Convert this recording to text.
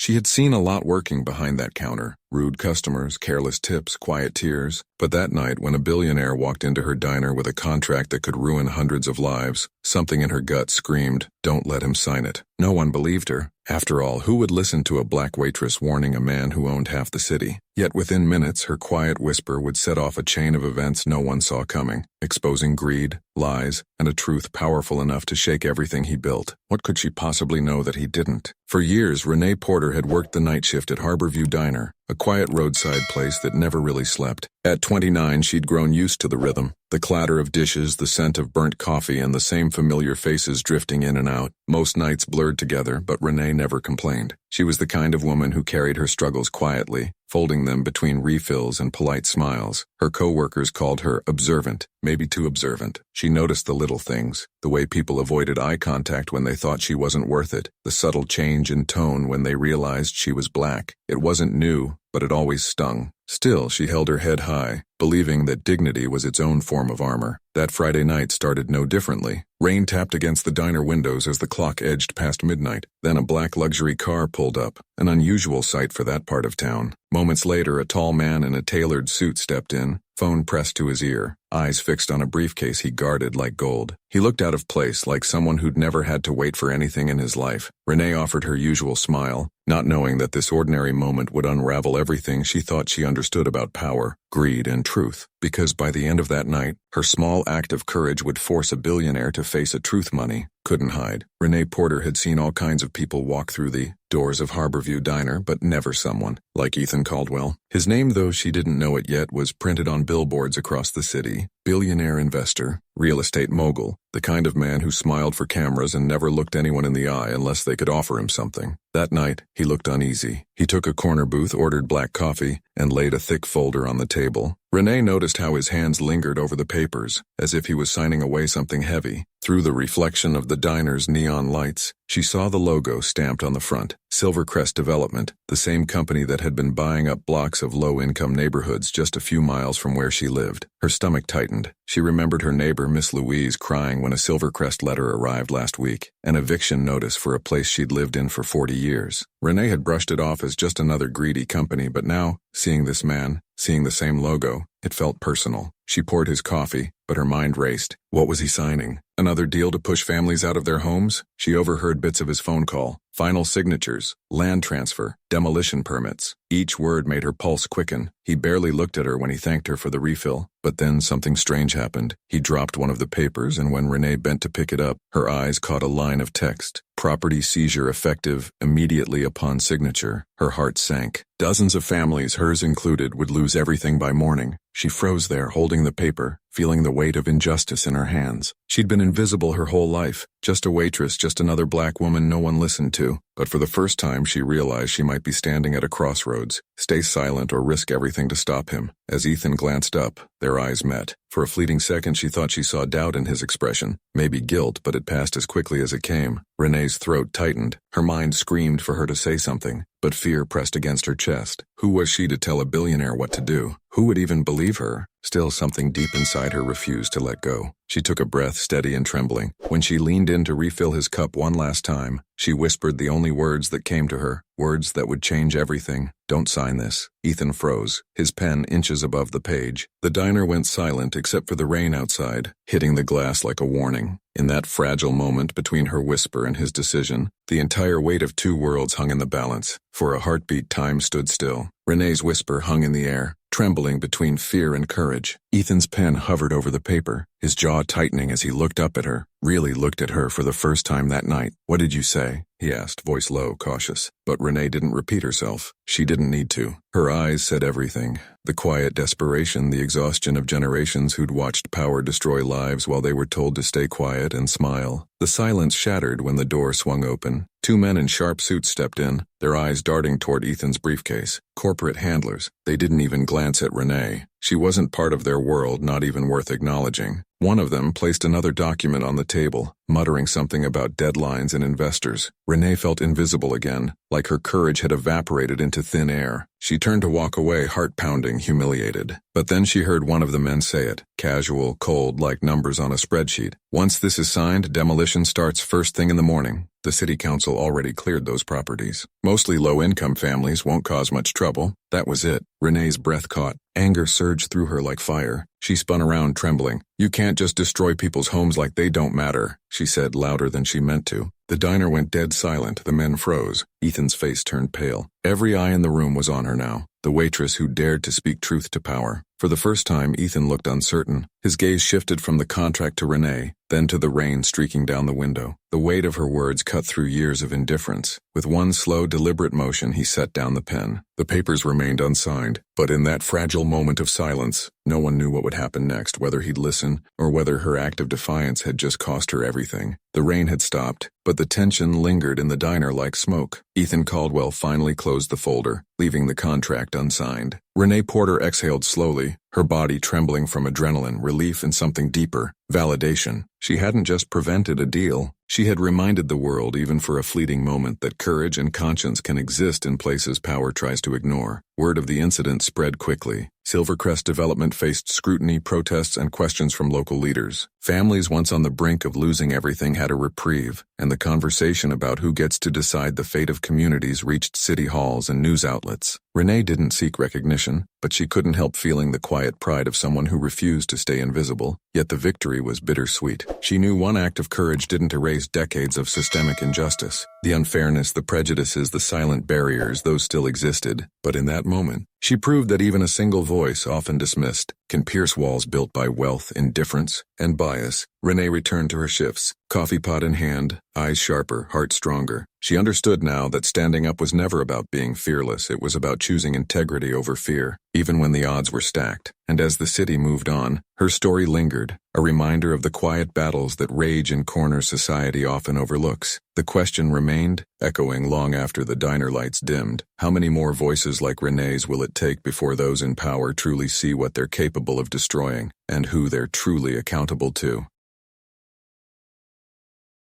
She had seen a lot working behind that counter. Rude customers, careless tips, quiet tears. But that night, when a billionaire walked into her diner with a contract that could ruin hundreds of lives, something in her gut screamed, "Don't let him sign it." No one believed her. After all, who would listen to a black waitress warning a man who owned half the city? Yet within minutes, her quiet whisper would set off a chain of events no one saw coming, exposing greed, lies, and a truth powerful enough to shake everything he built. What could she possibly know that he didn't? For years, Renee Porter had worked the night shift at Harborview Diner, a quiet roadside place that never really slept. At 29, she'd grown used to the rhythm, the clatter of dishes, the scent of burnt coffee, and the same familiar faces drifting in and out. Most nights blurred together, but Renee never complained. She was the kind of woman who carried her struggles quietly, folding them between refills and polite smiles. Her co-workers called her observant, maybe too observant. She noticed the little things, the way people avoided eye contact when they thought she wasn't worth it, the subtle change in tone when they realized she was black. It wasn't new, but it always stung. Still, she held her head high, believing that dignity was its own form of armor. That Friday night started no differently. Rain tapped against the diner windows as the clock edged past midnight. Then a black luxury car pulled up, an unusual sight for that part of town. Moments later, a tall man in a tailored suit stepped in, phone pressed to his ear, eyes fixed on a briefcase he guarded like gold. He looked out of place, like someone who'd never had to wait for anything in his life. Renee offered her usual smile, not knowing that this ordinary moment would unravel everything she thought she understood about power, greed, and truth. Because by the end of that night, her small act of courage would force a billionaire to face a truth money couldn't hide. Renee Porter had seen all kinds of people walk through the doors of Harborview Diner, but never someone like Ethan Caldwell. His name, though she didn't know it yet, was printed on billboards across the city. Billionaire investor, real estate mogul, the kind of man who smiled for cameras and never looked anyone in the eye unless they could offer him something. That night, he looked uneasy. He took a corner booth, ordered black coffee, and laid a thick folder on the table. Renee noticed how his hands lingered over the papers, as if he was signing away something heavy. Through the reflection of the diner's neon lights, she saw the logo stamped on the front, Silvercrest Development, the same company that had been buying up blocks of low-income neighborhoods just a few miles from where she lived. Her stomach tightened. She remembered her neighbor, Miss Louise, crying when a Silvercrest letter arrived last week, an eviction notice for a place she'd lived in for 40 years. Renee had brushed it off as just another greedy company, but now, seeing this man, seeing the same logo, it felt personal. She poured his coffee, but her mind raced. What was he signing? Another deal to push families out of their homes? She overheard bits of his phone call. Final signatures, land transfer, demolition permits. Each word made her pulse quicken. He barely looked at her when he thanked her for the refill. But then something strange happened. He dropped one of the papers, and when Renee bent to pick it up, her eyes caught a line of text. Property seizure effective immediately upon signature. Her heart sank. Dozens of families, hers included, would lose everything by morning. She froze there, holding the paper, feeling the weight of injustice in her hands. She'd been invisible her whole life, just a waitress, just another black woman no one listened to. But for the first time, she realized she might be standing at a crossroads. Stay silent or risk everything to stop him. As Ethan glanced up, their eyes met. For a fleeting second, she thought she saw doubt in his expression. Maybe guilt, but it passed as quickly as it came. Renee's throat tightened. Her mind screamed for her to say something, but fear pressed against her chest. Who was she to tell a billionaire what to do? Who would even believe her? Still, something deep inside her refused to let go. She took a breath, steady and trembling. When she leaned in to refill his cup one last time, she whispered the only words that came to her, words that would change everything. "Don't sign this." Ethan froze, his pen inches above the page. The diner went silent except for the rain outside, hitting the glass like a warning. In that fragile moment between her whisper and his decision, the entire weight of two worlds hung in the balance. For a heartbeat, time stood still. Renee's whisper hung in the air, trembling between fear and courage. Ethan's pen hovered over the paper, his jaw tightening as he looked up at her, really looked at her for the first time that night. "What did you say?" he asked, voice low, cautious. But Renee didn't repeat herself. She didn't need to. Her eyes said everything. The quiet desperation, the exhaustion of generations who'd watched power destroy lives while they were told to stay quiet and smile. The silence shattered when the door swung open. Two men in sharp suits stepped in, their eyes darting toward Ethan's briefcase. Corporate handlers. They didn't even glance at Renee. She wasn't part of their world, not even worth acknowledging. One of them placed another document on the table, muttering something about deadlines and investors. Renee felt invisible again, like her courage had evaporated into thin air. She turned to walk away, heart pounding, humiliated. But then she heard one of the men say it, casual, cold, like numbers on a spreadsheet. Once this is signed, demolition starts first thing in the morning. The city council already cleared those properties. Mostly low-income families, won't cause much trouble. That was it. Renee's breath caught. Anger surged through her like fire. She spun around, trembling. "You can't just destroy people's homes like they don't matter," she said louder than she meant to. The diner went dead silent. The men froze. Ethan's face turned pale. Every eye in the room was on her now. The waitress who dared to speak truth to power. For the first time, Ethan looked uncertain. His gaze shifted from the contract to Renee, then to the rain streaking down the window. The weight of her words cut through years of indifference. With one slow, deliberate motion, he set down the pen. The papers remained unsigned, but in that fragile moment of silence, no one knew what would happen next, whether he'd listen or whether her act of defiance had just cost her everything. The rain had stopped, but the tension lingered in the diner like smoke. Ethan Caldwell finally closed the folder, leaving the contract unsigned. Renee Porter exhaled slowly, her body trembling from adrenaline, relief, and something deeper, validation. She hadn't just prevented a deal. She had reminded the world, even for a fleeting moment, that courage and conscience can exist in places power tries to ignore. Word of the incident spread quickly. Silvercrest Development faced scrutiny, protests, and questions from local leaders. Families once on the brink of losing everything had a reprieve, and the conversation about who gets to decide the fate of communities reached city halls and news outlets. Renee didn't seek recognition, but she couldn't help feeling the quiet pride of someone who refused to stay invisible. Yet the victory was bittersweet. She knew one act of courage didn't erase decades of systemic injustice. The unfairness, the prejudices, the silent barriers, those still existed. But in that moment, she proved that even a single voice, often dismissed, can pierce walls built by wealth, indifference, and bias. Renee returned to her shifts, coffee pot in hand, eyes sharper, heart stronger. She understood now that standing up was never about being fearless. It was about choosing integrity over fear, even when the odds were stacked. And as the city moved on, her story lingered, a reminder of the quiet battles that rage in corner society often overlooks. The question remained, echoing long after the diner lights dimmed. How many more voices like Renee's will it take before those in power truly see what they're capable of destroying, and who they're truly accountable to?